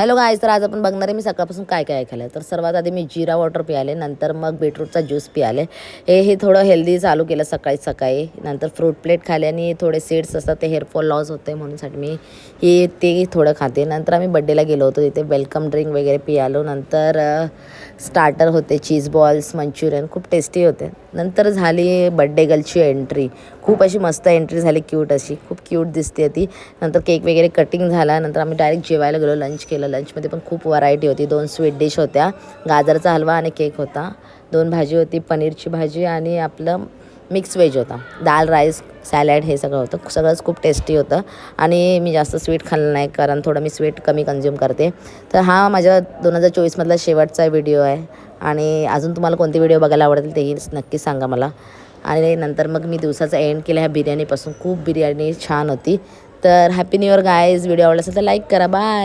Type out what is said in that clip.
Hello guys, तर आज आपण बघणार आहे मी सकाळपासून काय काय खाल्लं. तर सर्वात आधी मी जिरा वॉटर पियाले, नंतर मग बीटरूटचा ज्यूस पियाले. हे थोडं हेल्दी चालू केलं सकाळी सकाळी. नंतर फ्रूट प्लेट खाले आणि थोडे सीड्स असतात ते हेअरफॉल लॉस होते म्हणूनसाठी मी ते थोडं खाते. नंतर आम्ही बड्डेला गेलो होतो, तिथे वेलकम ड्रिंक वगैरे पियालो. नंतर स्टार्टर होते, चीज बॉल्स, मंचुरियन खूप टेस्टी होते. नंतर झाली बड्डे गर्लची एंट्री. खूप अशी मस्त एंट्री झाली, क्यूट अशी, खूप क्यूट दिसते ती. नंतर केक वगैरे कटिंग झाला. नंतर आम्ही डायरेक्ट जेवायला गेलो, लंच केलं. लंचमध्ये पण खूप व्हरायटी होती. 2 स्वीट डिश होत्या, गाजरचा हलवा आणि केक होता. 2 भाजी होती, पनीरची भाजी आणि आपलं मिक्स व्हेज होता. दाल, राईस, सॅलॅड हे सगळं होतं. सगळंच खूप टेस्टी होतं आणि मी जास्त स्वीट खाल्लं नाही कारण थोडं मी स्वीट कमी कन्झ्युम करते. तर हा माझ्या 2024मधला शेवटचा व्हिडिओ आहे आणि अजून तुम्हाला कोणते व्हिडिओ बघायला आवडतील तेही नक्की सांगा मला. आणि नंतर मग मी दिवसाचा एंड केला ह्या बिर्याणीपासून. खूप बिर्याणी छान होती. तर happy new year guys. Video आवडला असेल तर लाईक करा. बाय.